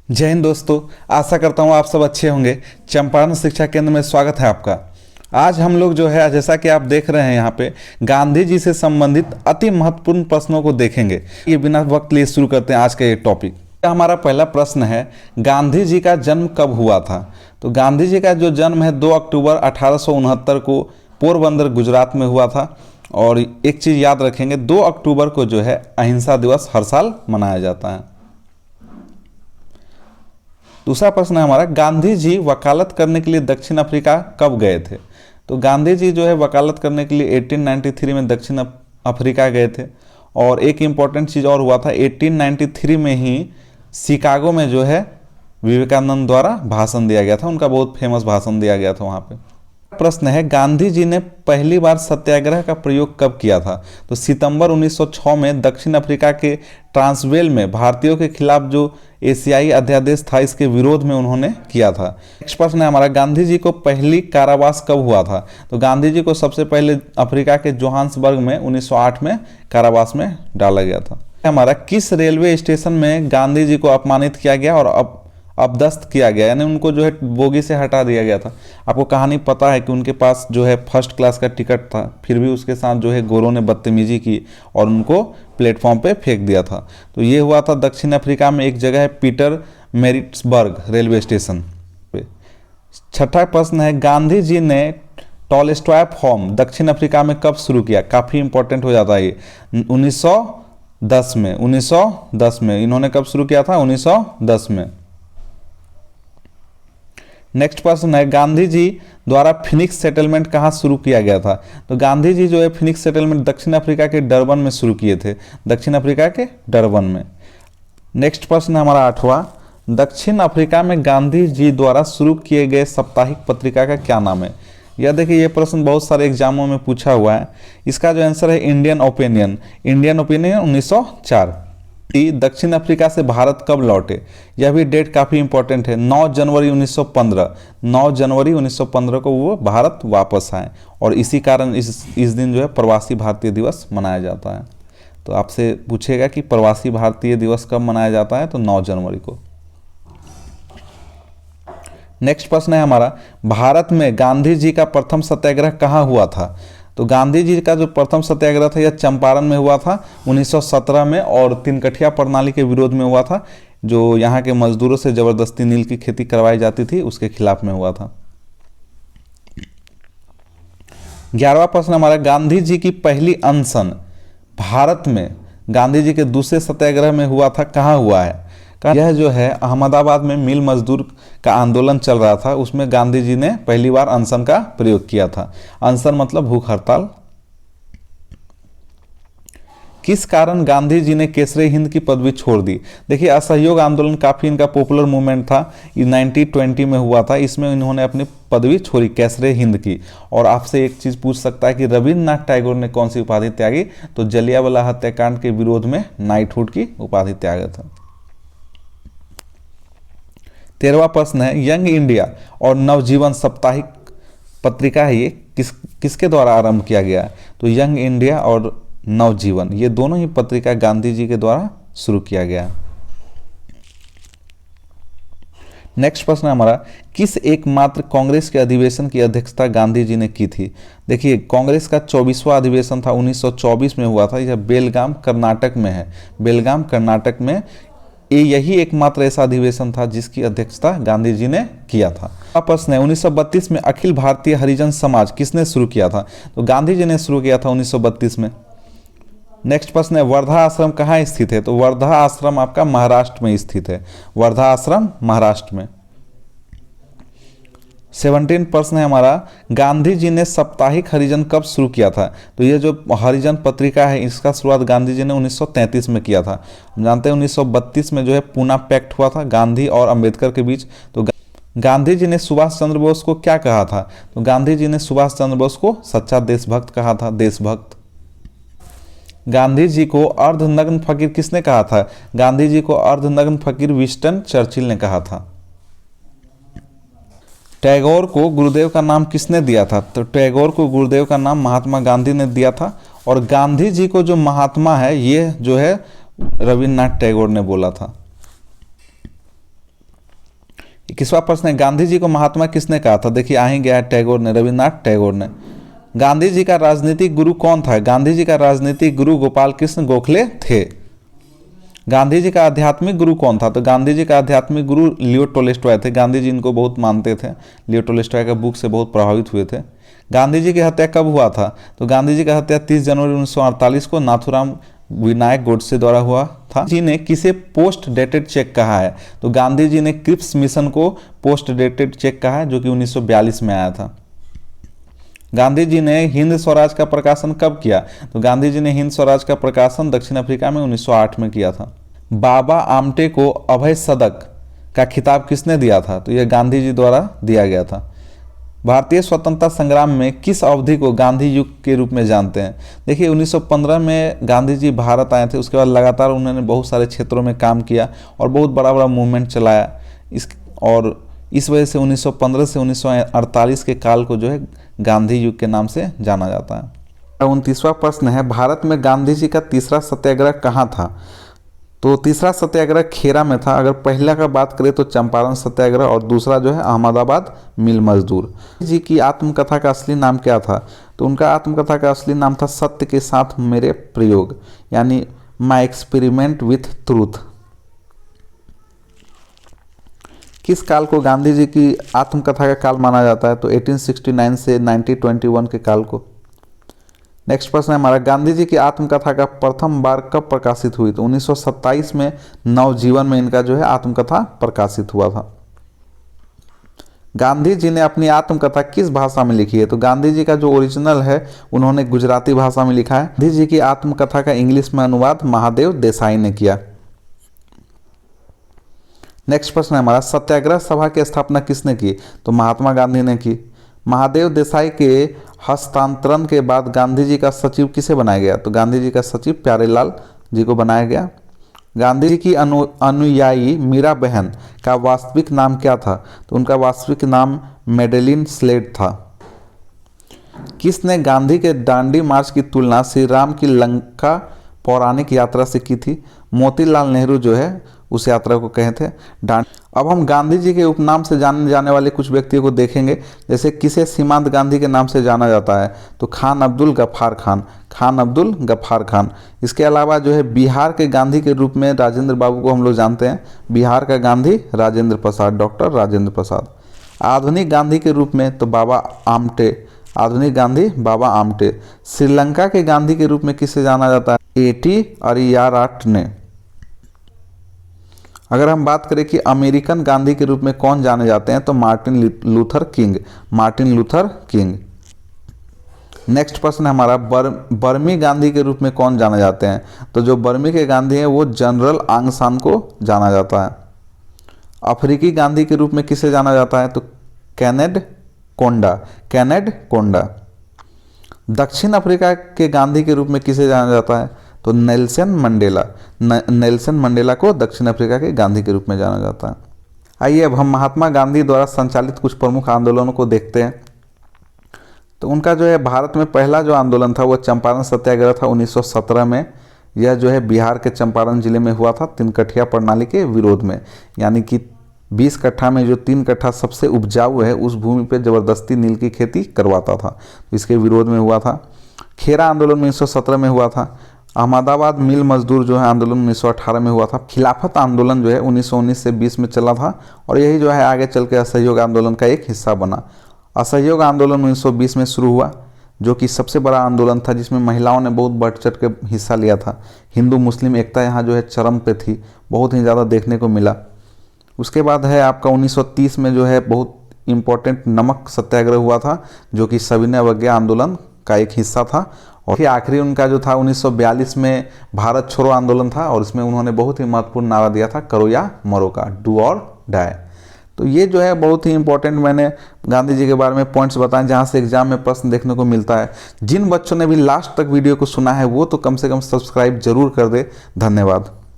जय हिंद दोस्तों। आशा करता हूँ आप सब अच्छे होंगे। चंपारण शिक्षा केंद्र में स्वागत है आपका। आज हम लोग जो है, जैसा कि आप देख रहे हैं यहाँ पे, गांधी जी से संबंधित अति महत्वपूर्ण प्रश्नों को देखेंगे। ये बिना वक्त लिए शुरू करते हैं आज का ये टॉपिक। हमारा पहला प्रश्न है, गांधी जी का जन्म कब हुआ था? तो गांधी जी का जो जन्म है 2 अक्टूबर 1869 को पोरबंदर गुजरात में हुआ था। और एक चीज़ याद रखेंगे, 2 अक्टूबर को जो है अहिंसा दिवस हर साल मनाया जाता है। दूसरा प्रश्न है हमारा, गांधी जी वकालत करने के लिए दक्षिण अफ्रीका कब गए थे? तो गांधी जी जो है वकालत करने के लिए 1893 में दक्षिण अफ्रीका गए थे। और एक इम्पॉर्टेंट चीज़ और हुआ था, 1893 में ही शिकागो में जो है विवेकानंद द्वारा भाषण दिया गया था। उनका बहुत फेमस भाषण दिया गया था वहाँ पे। प्रश्न है, गांधी जी ने पहली बार सत्याग्रह का प्रयोग कब किया था? तो सितंबर 1906 में दक्षिण अफ्रीका के ट्रांसवेल में भारतीयों के खिलाफ जो एशियाई अध्यादेश था, इसके विरोध में उन्होंने किया था। नेक्स्ट प्रश्न है हमारा, गांधी जी को पहली कारावास कब हुआ था? तो गांधी जी को सबसे पहले अफ्रीका के जोहान्सबर्ग में 1908 में कारावास में डाला गया था। हमारा, किस रेलवे स्टेशन में गांधी जी को अपमानित किया गया और अपदस्थ किया गया, यानी उनको जो है बोगी से हटा दिया गया था? आपको कहानी पता है कि उनके पास जो है फर्स्ट क्लास का टिकट था, फिर भी उसके साथ जो है गोरों ने बदतमीजी की और उनको प्लेटफॉर्म पे फेंक दिया था। तो ये हुआ था दक्षिण अफ्रीका में, एक जगह है पीटर मैरिट्सबर्ग रेलवे स्टेशन पे। छठा प्रश्न है, गांधी जी ने टॉलस्टॉय फार्म दक्षिण अफ्रीका में कब शुरू किया? काफ़ी इंपॉर्टेंट हो जाता है ये। 1910 में। 1910 में इन्होंने कब शुरू किया था? 1910 में। नेक्स्ट प्रश्न है, गांधी जी द्वारा फिनिक्स सेटलमेंट कहाँ शुरू किया गया था? तो गांधी जी जो है फिनिक्स सेटलमेंट दक्षिण अफ्रीका के डरबन में शुरू किए थे। दक्षिण अफ्रीका के डरबन में। नेक्स्ट प्रश्न है हमारा 8वां, दक्षिण अफ्रीका में गांधी जी द्वारा शुरू किए गए साप्ताहिक पत्रिका का क्या नाम है? यह देखिए, ये प्रश्न बहुत सारे एग्जामों में पूछा हुआ है। इसका जो आंसर है इंडियन ओपिनियन। Indian opinion 1904। दक्षिण अफ्रीका से भारत कब लौटे? यह भी डेट काफ़ी इंपॉर्टेंट है। 9 जनवरी 1915। 9 जनवरी 1915 को वो भारत वापस आए और इसी कारण इस दिन जो है प्रवासी भारतीय दिवस मनाया जाता है। तो आपसे पूछेगा कि प्रवासी भारतीय दिवस कब मनाया जाता है? तो 9 जनवरी को। नेक्स्ट प्रश्न है हमारा, भारत में गांधी जी का प्रथम सत्याग्रह कहाँ हुआ था? तो गांधी जी का जो प्रथम सत्याग्रह था यह चंपारण में हुआ था 1917 में, और तिनकठिया प्रणाली के विरोध में हुआ था, जो यहाँ के मजदूरों से जबरदस्ती नील की खेती करवाई जाती थी, उसके खिलाफ में हुआ था। 11वां प्रश्न हमारा, गांधी जी की पहली अनशन भारत में गांधी जी के दूसरे सत्याग्रह में हुआ था, कहाँ हुआ है? यह जो है अहमदाबाद में मिल मजदूर का आंदोलन चल रहा था, उसमें गांधी जी ने पहली बार अनशन का प्रयोग किया था। अनशन मतलब भूख हड़ताल। किस कारण गांधी जी ने केसरे हिंद की पदवी छोड़ दी? देखिए, असहयोग आंदोलन काफी इनका पॉपुलर मूवमेंट था, 1920 में हुआ था। इसमें इन्होंने अपनी पदवी छोड़ी, केसरे हिंद की। और आपसे एक चीज पूछ सकता है कि रविन्द्रनाथ टैगोर ने कौन सी उपाधि त्यागी? तो जलियांवाला हत्याकांड के विरोध में नाइटहुड की उपाधि त्यागा था। 13वां प्रश्न है, यंग इंडिया और नवजीवन साप्ताहिक पत्रिका है, ये किसके द्वारा आरंभ किया गया है? तो यंग इंडिया और नवजीवन, ये दोनों ही पत्रिका गांधी जी के द्वारा शुरू किया गया। नेक्स्ट प्रश्न है हमारा, किस एकमात्र कांग्रेस के अधिवेशन की अध्यक्षता गांधी जी ने की थी? देखिए, कांग्रेस का 24वां अधिवेशन था, 1924 में हुआ था। यह बेलगाम कर्नाटक में है। बेलगाम कर्नाटक में यही एकमात्र ऐसा अधिवेशन था जिसकी अध्यक्षता गांधी जी ने किया था। प्रश्न है, 1932 में अखिल भारतीय हरिजन समाज किसने शुरू किया था? तो गांधी जी ने शुरू किया था 1932 में। नेक्स्ट प्रश्न है, वर्धा आश्रम कहाँ स्थित है? तो वर्धा आश्रम आपका महाराष्ट्र में स्थित है। वर्धा आश्रम महाराष्ट्र में। 17 प्रश्न है हमारा, गांधी जी ने साप्ताहिक हरिजन कब शुरू किया था? तो ये जो हरिजन पत्रिका है, इसका शुरुआत गांधी जी ने 1933 में किया था। हम जानते हैं 1932 में जो है पूना पैक्ट हुआ था गांधी और अंबेडकर के बीच। तो गांधी जी ने सुभाष चंद्र बोस को क्या कहा था? तो गांधी जी ने सुभाष चंद्र बोस को सच्चा देशभक्त कहा था, देशभक्त। गांधी जी को अर्धनग्न फकीर किसने कहा था? गांधी जी को अर्धनग्न फकीर विंस्टन चर्चिल ने कहा था। टैगोर को गुरुदेव का नाम किसने दिया था? तो टैगोर को गुरुदेव का नाम महात्मा गांधी ने दिया था। और गांधी जी को जो महात्मा है, ये जो है रविन्द्रनाथ टैगोर ने बोला था। किसवा प्रश्न है, गांधी जी को महात्मा किसने कहा था? देखिए आ ही गया है, टैगोर ने, रविन्द्रनाथ टैगोर ने। गांधी जी का राजनीतिक गुरु कौन था? गांधी जी का राजनीतिक गुरु गोपाल कृष्ण गोखले थे। गांधी जी का आध्यात्मिक गुरु कौन था? तो गांधी जी का आध्यात्मिक गुरु लियो टोल्स्टॉय थे। गांधी जी इनको बहुत मानते थे, लियो टोल्स्टॉय का बुक से बहुत प्रभावित हुए थे। गांधी जी की हत्या कब हुआ था? तो गांधी जी का हत्या 30 जनवरी 1948 को नाथूराम विनायक गोडसे द्वारा हुआ था। जी ने किसे पोस्ट डेटेड चेक कहा है? तो गांधी जी ने क्रिप्स मिशन को पोस्ट डेटेड चेक कहा है, जो कि 1942 में आया था। गांधी जी ने हिंद स्वराज का प्रकाशन कब किया? तो गांधी जी ने हिंद स्वराज का प्रकाशन दक्षिण अफ्रीका में 1908 में किया था। बाबा आमटे को अभय सदक का खिताब किसने दिया था? तो यह गांधी जी द्वारा दिया गया था। भारतीय स्वतंत्रता संग्राम में किस अवधि को गांधी युग के रूप में जानते हैं? देखिए 1915 में गांधी जी भारत आए थे, उसके बाद लगातार उन्होंने बहुत सारे क्षेत्रों में काम किया और बहुत बड़ा बड़ा मूवमेंट चलाया। इस वजह से 1915 से 1948 के काल को जो है गांधी युग के नाम से जाना जाता है। 29वां प्रश्न है, भारत में गांधी जी का तीसरा सत्याग्रह कहाँ था? तो तीसरा सत्याग्रह खेरा में था। अगर पहला का बात करें तो चंपारण सत्याग्रह, और दूसरा जो है अहमदाबाद मिल मजदूर। जी की आत्मकथा का असली नाम क्या था? तो उनका आत्मकथा का असली नाम था सत्य के साथ मेरे प्रयोग, यानी माई एक्सपेरिमेंट विथ ट्रूथ। किस काल को गांधी जी की आत्मकथा का काल माना जाता है? तो 1869 से 1921 के काल को। नेक्स्ट प्रश्न है हमारा, गांधी जी की आत्मकथा का प्रथम बार कब प्रकाशित हुई? तो 1927 में नवजीवन में इनका जो है आत्मकथा प्रकाशित हुआ था। गांधी जी ने अपनी आत्मकथा किस भाषा में लिखी है? तो गांधी जी का जो ओरिजिनल है उन्होंने गुजराती भाषा में लिखा है। गांधी जी की आत्मकथा का इंग्लिश में अनुवाद महादेव देसाई ने किया। नेक्स्ट प्रश्न है हमारा, सत्याग्रह सभा की स्थापना किसने की? तो महात्मा गांधी ने की। महादेव देसाई के हस्तांतरण के बाद गांधी जी का सचिव किसे बनाया गया? तो गांधी जी का सचिव प्यारेलाल जी को बनाया गया। गांधी जी की अनुयायी मीरा बहन का वास्तविक नाम क्या था? तो उनका वास्तविक नाम मेडेलिन स्लेड था। किसने गांधी के दांडी मार्च की तुलना श्री राम की लंका पौराणिक यात्रा से की थी? मोतीलाल नेहरू जो है उस यात्रा को कहे थे अब हम गांधी जी के उपनाम से जाने जाने वाले कुछ व्यक्तियों को देखेंगे। जैसे किसे सीमांत गांधी के नाम से जाना जाता है? तो खान अब्दुल गफ्फार खान, खान अब्दुल गफ्फार खान। इसके अलावा जो है बिहार के गांधी के रूप में राजेंद्र बाबू को हम लोग जानते हैं। बिहार का गांधी राजेंद्र प्रसाद, डॉक्टर राजेंद्र प्रसाद। आधुनिक गांधी के रूप में तो बाबा आमटे, आधुनिक गांधी बाबा आमटे। श्रीलंका के गांधी के रूप में किसे जाना जाता है? एटी अरियाराट ने। अगर हम बात करें कि अमेरिकन गांधी के रूप में कौन जाने जाते हैं, तो Martin Luther king, Martin Luther king. Next प्रश्न है हमारा, बर्मी गांधी के रूप में कौन जाने जाते हैं? तो जो बर्मी के गांधी हैं वो जनरल आंग सान को जाना जाता है। अफ्रीकी गांधी के रूप में किसे जाना जाता है? तो कैनेड कोंडा, कैनेड कोंडा। दक्षिण अफ्रीका के गांधी के रूप में किसे जाना जाता है? तो नेल्सन मंडेला, नेल्सन मंडेला को दक्षिण अफ्रीका के गांधी के रूप में जाना जाता है। आइए अब हम महात्मा गांधी द्वारा संचालित कुछ प्रमुख आंदोलनों को देखते हैं। तो उनका जो है भारत में पहला जो आंदोलन था वो चंपारण सत्याग्रह था 1917 में। यह जो है बिहार के चंपारण जिले में हुआ था, 3 कठिया प्रणाली के विरोध में। यानी कि 20 कट्ठा में जो 3 कट्ठा सबसे उपजाऊ है उस भूमि पर जबरदस्ती नील की खेती करवाता था, इसके विरोध में हुआ था। खेरा आंदोलन 1917 में हुआ था। अहमदाबाद मिल मजदूर जो है आंदोलन 1918 में हुआ था। खिलाफत आंदोलन जो है 1919 से 20 में चला था और यही जो है आगे चल के असहयोग आंदोलन का एक हिस्सा बना। असहयोग आंदोलन 1920 में शुरू हुआ, जो कि सबसे बड़ा आंदोलन था जिसमें महिलाओं ने बहुत बढ़ चढ़ के हिस्सा लिया था। हिंदू मुस्लिम एकता यहाँ जो है चरम पे थी, बहुत ही ज़्यादा देखने को मिला। उसके बाद है आपका 1930 में जो है बहुत इम्पोर्टेंट नमक सत्याग्रह हुआ था, जो कि सविनय अवज्ञा आंदोलन का एक हिस्सा था। और फिर आखिरी उनका जो था 1942 में भारत छोड़ो आंदोलन था और इसमें उन्होंने बहुत ही महत्वपूर्ण नारा दिया था, करो या मरो का, डू और डाई। तो ये जो है बहुत ही इंपॉर्टेंट मैंने गांधी जी के बारे में पॉइंट्स बताए जहाँ से एग्जाम में प्रश्न देखने को मिलता है। जिन बच्चों ने भी लास्ट तक वीडियो को सुना है वो तो कम से कम सब्सक्राइब जरूर कर दे। धन्यवाद।